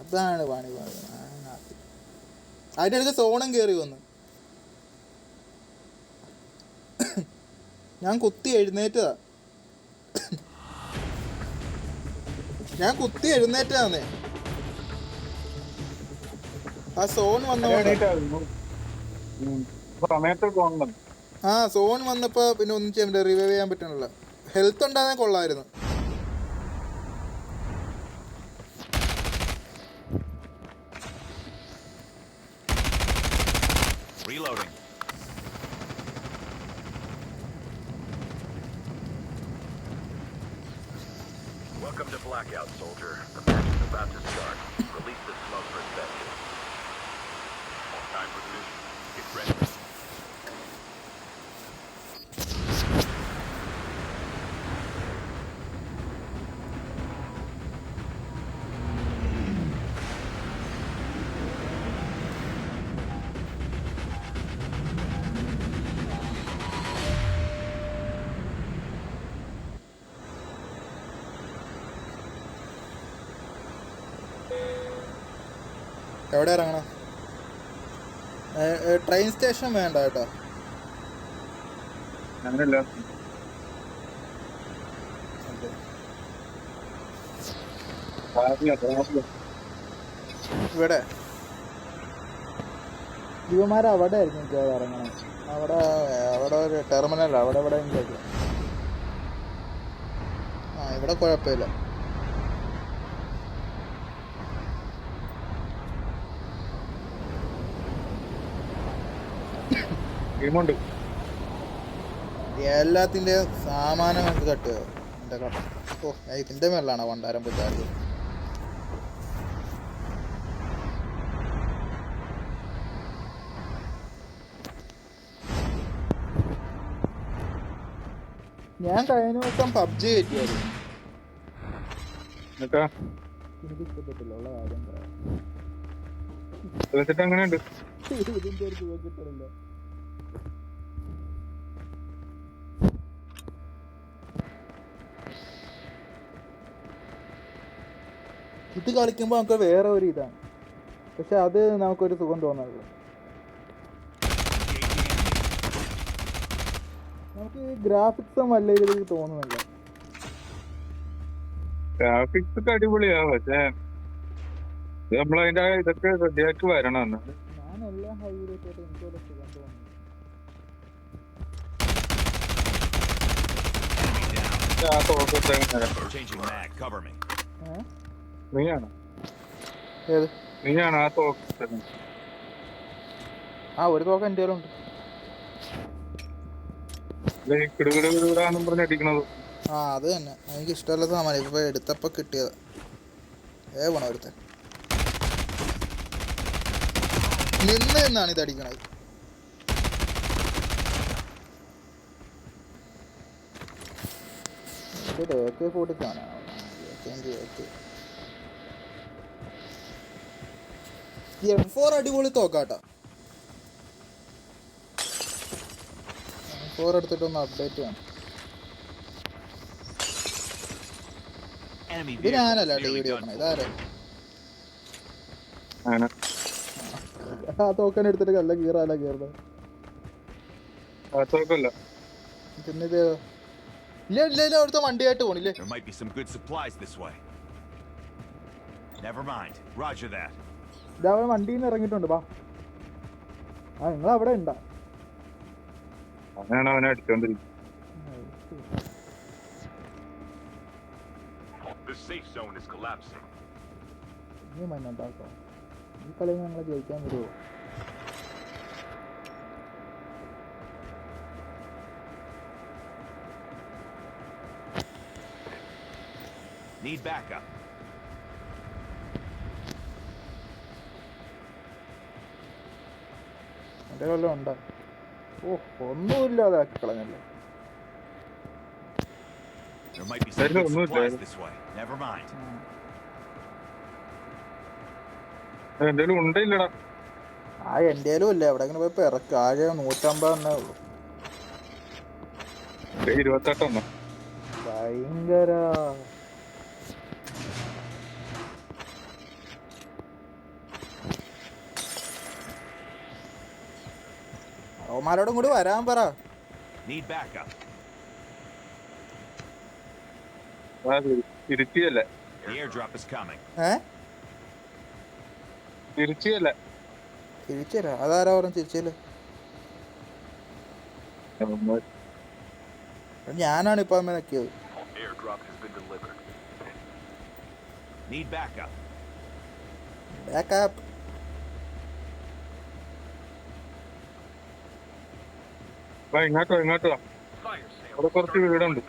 അതാണ് പണി പണി. അതിൻ്റെ അടുത്ത് സോണം കയറി വന്നു. ഞാൻ കുത്തി എഴുന്നേറ്റതാ. ആ സോൺ വന്നോണ്ട്. ആ സോൺ വന്നപ്പോ പിന്നെ ഒന്നും ചെയ്യാൻ പറ്റില്ല, റിവൈവ് ചെയ്യാൻ പറ്റണല്ലോ. ഹെൽത്ത് ഉണ്ടാകാൻ കൊള്ളായിരുന്നു. Reloading. Welcome to Blackout, soldier. The match is about to start. Release the smoke for inspection. Time for the mission. Get ready. എവിടെ ഇറങ്ങണം? ട്രെയിൻ സ്റ്റേഷൻ വേണ്ട കേട്ടോ. ഇവിടെ ഇവന്മാർ അവിടെ ആയിരിക്കും മിക്കവാറും ഇറങ്ങണം. അവിടെ അവിടെ ഒരു ടെർമിനലാണ്, അവിടെ ഇവിടെ എങ്കിലും. ആ ഇവിടെ കുഴപ്പമില്ല. എല്ലാത്തിൻ്റെ സാമാനങ്ങൾക്ക് തട്ടുക എൻ്റെ കട. ഓ ഇതിൻ്റെ മേളിലാണോ വണ്ടാരം പൊച്ചാറ്? ഞാൻ കഴിഞ്ഞ ദിവസം പബ്ജി കയറ്റിയായിരുന്നു. എനിക്ക് ഇഷ്ടപ്പെട്ടില്ല, ഉള്ള കാര്യം പറയാം. ഇതിൻ്റെ ഒരു സുഖം കിട്ടണില്ല. ഇത് കളിക്കുമ്പോൾ നമുക്ക് വേറെ ഒരു ഇതാണ്, പക്ഷെ അത് നമുക്കൊരു സുഖം തോന്നാറില്ല. നമുക്ക് ഗ്രാഫിക്സും നല്ല രീതിയിൽ തോന്നുന്നില്ല. ഗ്രാഫിക്സ് അടിപൊളിയാ, പക്ഷേ നമ്മളതിന്റെ ഇതൊക്കെ റെഡിയാക്കി വരണം. ഞാൻ എല്ലാം ഹൈയിലേക്ക് എനിക്കൊരു സുഖം തോന്നുന്നു. നീയാണ് ആ ഒരു തോക്ക എൻ്റെ ഉണ്ട്. പറഞ്ഞടിക്കണത് ആ അത് തന്നെ എനിക്ക് ഇഷ്ടമല്ല സാമാനം. ഇപ്പൊ എടുത്തപ്പോ കിട്ടിയത് വേണം ഒരുത്തൻ നിന്നാണ് ഇത് അടിക്കണത്. M4 അടിപൊളി തോക്കാട്ടാ. M4 എടുത്തിട്ടൊന്ന് അപ്ഡേറ്റ് ചെയ്യണം. ഇത് ഞാനല്ല വീഡിയോ നോക്കണം. ഇതാരോ ആ തോക്കൻ എടുത്തിട്ട് കല്ല കീറല്ല കീറുന്നത്. പിന്നിത് ഇല്ല ഇല്ല ഇല്ല അവിടുത്തെ വണ്ടിയായിട്ട് പോണില്ലേ? ഇതവൻ വണ്ടിയിൽ നിന്ന് ഇറങ്ങിയിട്ടുണ്ട്. ബാ ആ നിങ്ങൾ അവിടെ ഉണ്ടാ. അവനെ അടിച്ചോണ്ടിരിക്കും. ഈ മണ്ണുണ്ടാക്കോ ഈ കളിയിൽ ഞങ്ങളെ ജയിക്കാൻ വരുമോ? Need backup. എൻ്റെ വല്ലതും ഉണ്ടോ? ഓ ഒന്നുമില്ലാതെ ആക്കി കളഞ്ഞല്ലോ. There might be some good supplies this way. Never mind. എന്തേലും ഉണ്ടല്ലടാ. ആ എന്തേലും ഇല്ല. എവിടെങ്കിലും പോയി ഇറക്ക. ആകെ 150 തന്നെ ഉള്ളു. 28 ഭയങ്കര അവന്മാരോടും കൂടി വരാൻ പറ. Need backup. തിരിച്ചല്ലേ The airdrop is coming. തിരിച്ചല്ലേ തിരിച്ചരാ. അതാരാ പറഞ്ഞു തിരിച്ചല്ലേ? ഞാനാണ് ഇപ്പൊ അമ്മ നോക്കിയത്. Airdrop has been delivered. Need backup. Backup. ഇങ്ങോട്ടോ Fire sale. അവിടെ കുറച്ച് വീടുണ്ട്.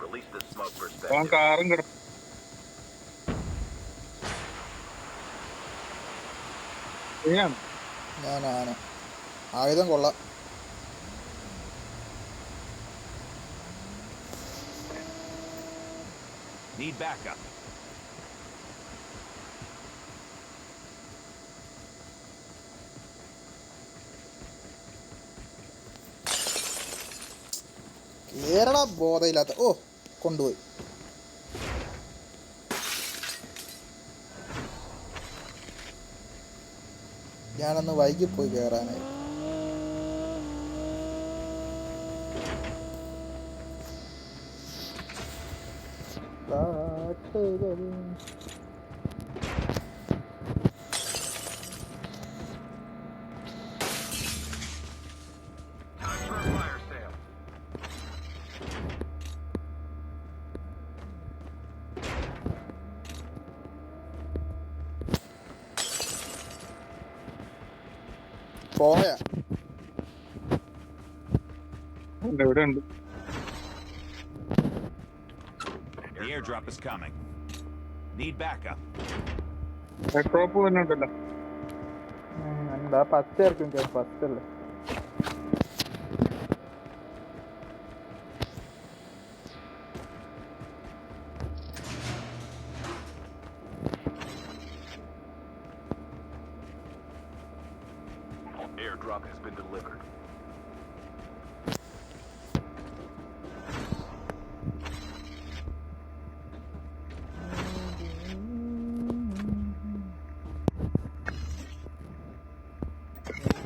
Release the smoke അവൻ perspective. കാറും കിടക്കും. നീയാണ് ഞാനാണ്. ആയുധം കൊള്ളാം. Need backup. കേരള ബോധമില്ലാത്ത. ഓ കൊണ്ടുപോയി. ഞാനൊന്ന് വൈകിപ്പോയി കയറാനായി. Time for a fire sale. പോയാ ഇവിടെ ഉണ്ട്. The airdrop is coming. Need backup. Drop തന്നെ ഉണ്ടല്ലോ. എന്താ 10 ആയിരിക്കും. 10 അല്ലേ? Airdrop has been delivered.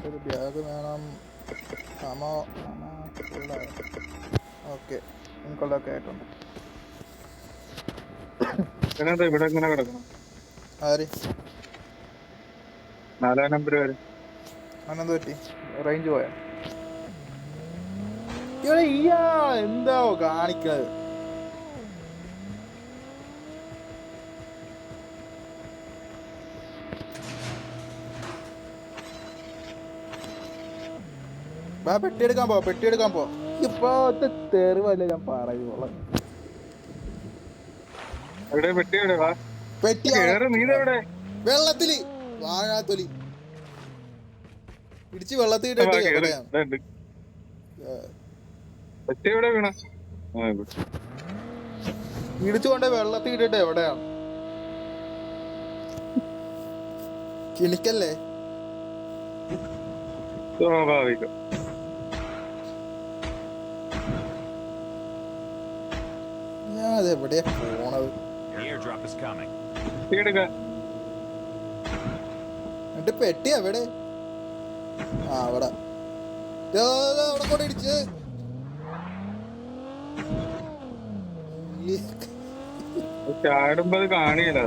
ഒരു ബാഗ് വേണം. ഓക്കെ എനിക്കുള്ളതൊക്കെ ആയിട്ടുണ്ട്. ഇതിനെന്താ ഇവിടെ ഇങ്ങനെ കിടക്കണം? ആര് 4 നമ്പർ വരെ. അന്നെന്ത് പറ്റി? റേഞ്ച് പോയാ? ഇവിടെ ഇയാൾ എന്താ കാണിക്കുന്നത്? പെട്ടിയെടുക്കാൻ പോ. ഇപ്പോഴത്തെ തെറിവല്ലേ ഞാൻ പറയുള്ളൂ. എവിടെ പെട്ടി? എവിടെ വാ പെട്ടി കേറ്. നീതെവിടെ? വെള്ളത്തില് വാഴാത്തൊലി ഇടിച്ച് വെള്ളത്തിൽ ഇട്ടിട്ട് എവിടെയാണ്? പെട്ടി എവിടെ വീണ? ഇടിച്ചുകൊണ്ട് വെള്ളത്തിൽ ഇട്ടിട്ട് എവിടെയാണ്? കിണിക്കല്ലേ? സ്വാഭാവികം. ഞാൻ അത് എവിടെയാ പോണത്? The airdrop is coming. എടുക്ക. എന്നിട്ട് പെട്ടി എവിടെ? അവിടെ അവിടെ കൂടെ ഇടിച്ച് ചാടുമ്പോ അത് കാണിയല്ല.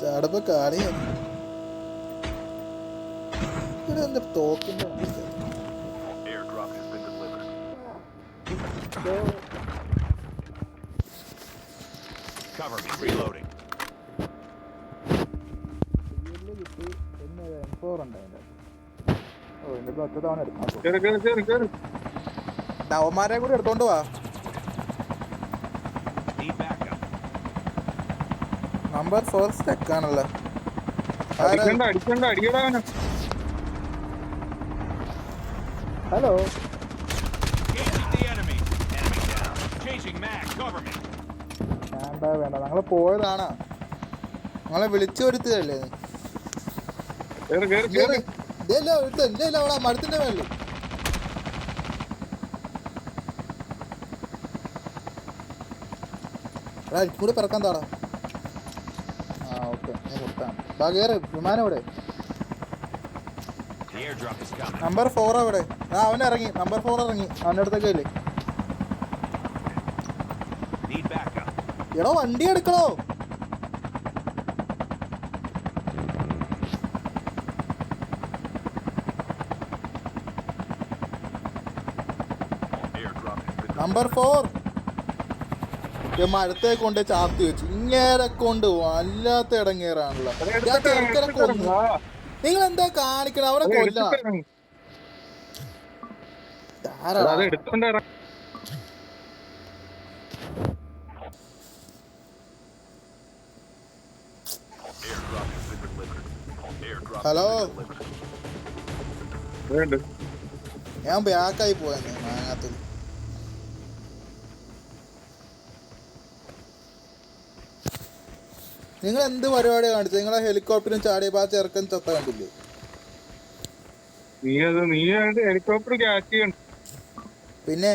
ചാടപ്പോ കാണിയ എന്താ തോക്കിന്റെ Airdrop has been delivered. Cover me. Reloading. ഒറ്റ തവണ എടുക്കാം. കേറ്. അവന്മാരെ കൂടി എടുത്തോണ്ട് പോവാ. Need backup. നമ്പർ 4 സ്റ്റക്ക് ആണല്ലോ. അടിക്കണ്ട അടിക്കടാ. Hello Engaging the enemy. Enemy down. Changing mag. Cover me. വേണ്ട ഞങ്ങള് പോയതാണ്. ഞങ്ങളെ വിളിച്ചു വരുത്തല്ലേ? അവിടെ മരത്തിന്റെ മേളില് കൂടെ പിറക്കാൻ താടാ. ഓക്കെ ഞാൻ കൊടുത്താണ്. കേറ്. വിമാനം ഇവിടെ The airdrop is coming. Number 4 അവിടെ. അവൻ ഇറങ്ങി. നമ്പർ 4 ഇറങ്ങി. അവൻ്റെ അടുത്തേക്ക് ഇല്ലേ. Need backup. എടോ വണ്ടി എടുക്കണോ? Airdrop has been നമ്പർ 4 മരത്തെ കൊണ്ട് ചാത്തി വെച്ചു. ഇങ്ങേരെ കൊണ്ട് വല്ലാത്ത ഇടങ്ങേറാണല്ലോ. ഞാൻ ചെറുക്കനെ കൊന്നു. നിങ്ങൾ എന്താ കാണിക്കണം? അവരെ കൊല്ലാം. അത് എടുത്തോണ്ട് ഇറങ്ങി. airdrop has been delivered. Airdrop hello, has been delivered. വേണ്ട. ഞാൻ ബാക്കായി പോയെന്ന് മാങ്ങാത്തിൽ. നിങ്ങൾ എന്ത് പരിപാടി കാണിച്ചത്? നിങ്ങളെ ഹെലികോപ്റ്ററും ചാടിയപ്പോ ആ ചെറുക്കൻ ചത്ത കണ്ടില്ലേ? നീ ഹെലികോപ്റ്റർ ക്യാച്ച് ചെയ്യണ്ട. പിന്നെ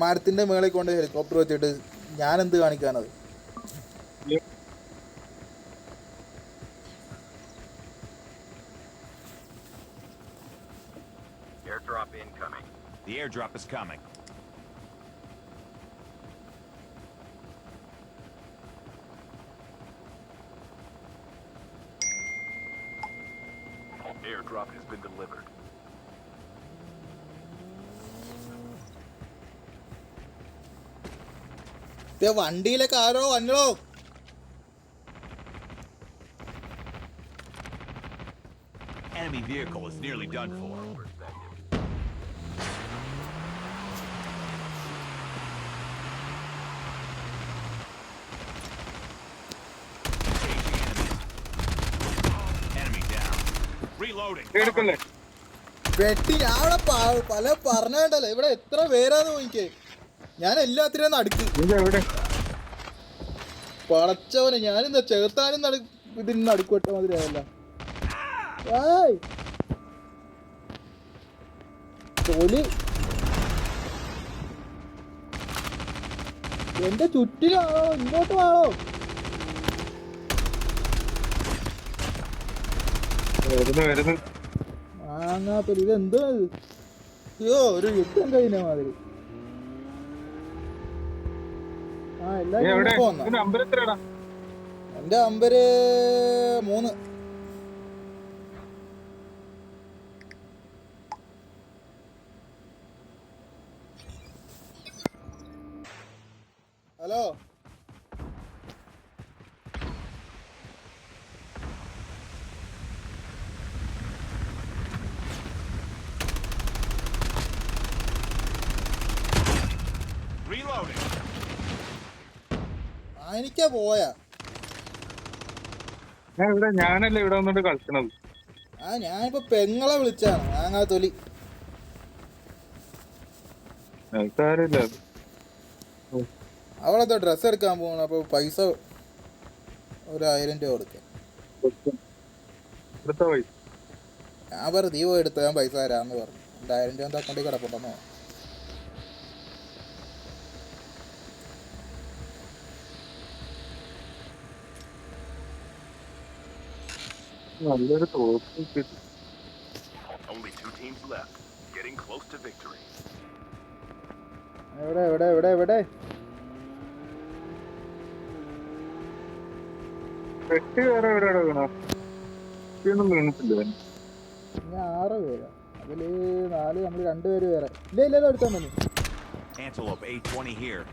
മരത്തിന്റെ മേളിൽ കൊണ്ട് ഹെലികോപ്റ്റർ വെച്ചിട്ട് ഞാൻ എന്ത് കാണിക്കാനത്? Airdrop incoming. The airdrop is coming. Airdrop has been delivered. വണ്ടിയിലൊക്കെ ആരോ വന്നോ? Enemy vehicle is nearly done for. Enemy down. Reloading. എടുക്കല്ലേ? വെട്ടി ഞാൻ അവിടെ പല പറഞ്ഞല്ലോ. ഇവിടെ എത്ര പേരാന്ന് നോക്കിക്കേ. ഞാൻ എല്ലാത്തിനും അടുക്ക് എവിടെ? പടച്ചവനെ. ഞാനിന്ന് ചെറുത്താനും ഇതിന് നടുക്കുവട്ട മാതിരി ആയല്ല. തൊലി എന്റെ ചുറ്റിലാണോ? ഇങ്ങോട്ട് വേണോ? വരുന്നു. മാങ്ങാത്തൊലി. ഇതെന്തോ അയ്യോ, ഒരു യുദ്ധം കഴിഞ്ഞ മാതിരി. എല്ലാരും പോന്ന. നമ്പർ എത്രയാടാ? എന്റെ നമ്പര് 3. Hello, Reloading. എനിക്കാ പോയാ? ഞാനല്ലേ ഇവിടെ വന്നിട്ട് കളിക്കണത്. ഞാനിപ്പോ പെങ്ങളെ വിളിച്ചാണ്. മാങ്ങാ തൊലി. കാര്യമില്ല. അവളെന്താ ഡ്രസ്സ് എടുക്കാൻ പോകണം. അപ്പൊ പൈസ 1000 രൂപ കൊടുക്കാം. എടുത്ത പൈസ ഞാൻ പറഞ്ഞു നീ പോയി എടുത്ത് ഞാൻ പൈസ തരാന്ന് പറഞ്ഞു. 1000 രൂപ എന്താ അക്കൗണ്ടിൽ കിടപ്പുണ്ടെന്നോ? നല്ലൊരു തോക്ക് കിട്ടി. Only 2 teams left. Getting close to victory. എവിടെ എവിടെ എവിടെ എവിടെ? പെട്ടി വേറെ എവിടെയാണ് വീണ? ഒന്നും വീണിട്ടില്ല. ഞാൻ 6 പേരാ. അതില് 4 നമ്മൾ 2 പേര് വേറെ. ഇല്ല ഇല്ല എടുത്താൽ മതി. Antelope 820 here.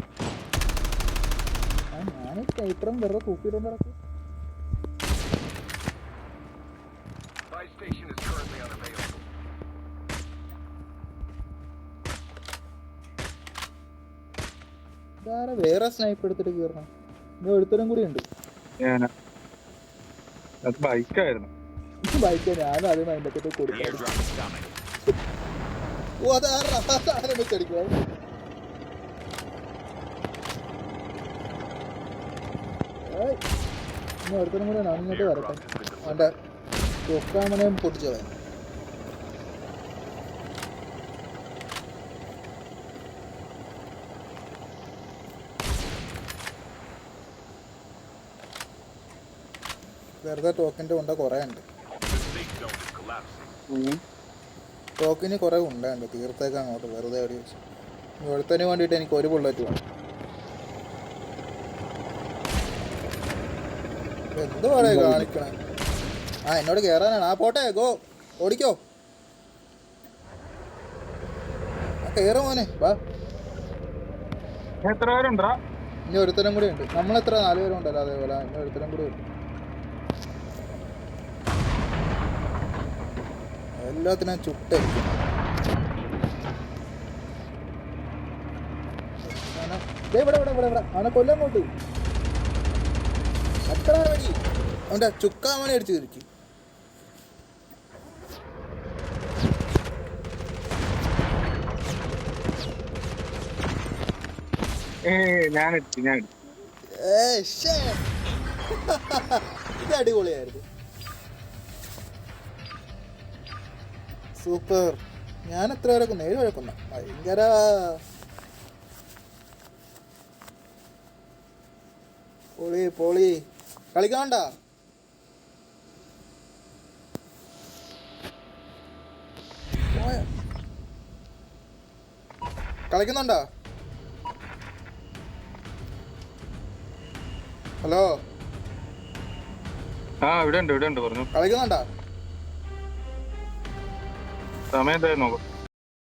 ഞാൻ സ്നൈപ്പറും വെറുതെ തൂക്കിയിട്ടുണ്ട് നടക്കും. Buy station is currently unavailable. ഇതാരാ വേറെ സ്നൈപ്പ് എടുത്തിട്ട് കയറണം? ഇത് ഒരുത്തരും കൂടി ഉണ്ട്. അത് ബൈക്കായിരുന്നു. ബൈക്ക് ഞാനും അതിന് അതിൻ്റെ The കൊടുക്കാം. airdrop is coming. ഓ അതാരും വെച്ചടിക്കുക. ഇനി ഒരുത്തരും കൂടി അങ്ങോട്ട് വരട്ടെ. അവൻ്റെ തൊക്കാമനെയും പൊട്ടിച്ചു കളയാം. വെറുതെ ടോക്കിൻ്റെ കൊണ്ട് കുറേ ഉണ്ട്. The safe zone is collapsing. ടോക്കിന് കുറേ ഉണ്ടാണ്ട് തീർത്തേക്ക് അങ്ങോട്ട് വെറുതെ എവിടെ വെച്ചു. ഒരുത്തന് വേണ്ടിയിട്ട് എനിക്ക് ഒരു ബുള്ളറ്റ് വേണം. എന്തുവാടേ കാണിക്കണേ? ആ എന്നോട് കയറാനാണ്. ആ പോട്ടെ, ഗോ ഓടിക്കോ. ആ കയറ മോനെ, വാ. എത്ര പേരുണ്ടാ? ഇനി ഒരുത്തരം കൂടി ഉണ്ട്. നമ്മളെത്ര 4 പേരും ഉണ്ടല്ലോ, അതേപോലെ ഇനി ഒരുത്തരം കൂടി ഉണ്ട്. എല്ലാത്തിനും ചുട്ടായിരിക്കും. ഇവിടെ ഇവിടെ ഇവിടെ ഇവിടെ അവനെ കൊല്ലം കൊണ്ട് അത്ര വഴി അവൻ്റെ ചുക്കാമണി അടിച്ചു തിരിച്ചു. ഞാനെടുത്തു. ഇത് അടിപൊളിയായിരുന്നു. സൂപ്പർ. ഞാൻ എത്ര വരെ കൊന്നു? 7 വരെ കൊന്ന. ഭയങ്കര പൊളി പൊളി. കളിക്കാണ്ട കളിക്കുന്നുണ്ടോ? ഹലോ, ഇവിടെ ഉണ്ട് പറഞ്ഞു. കളിക്കുന്നുണ്ടോ? സമയം എന്തായാലും നോക്കാം.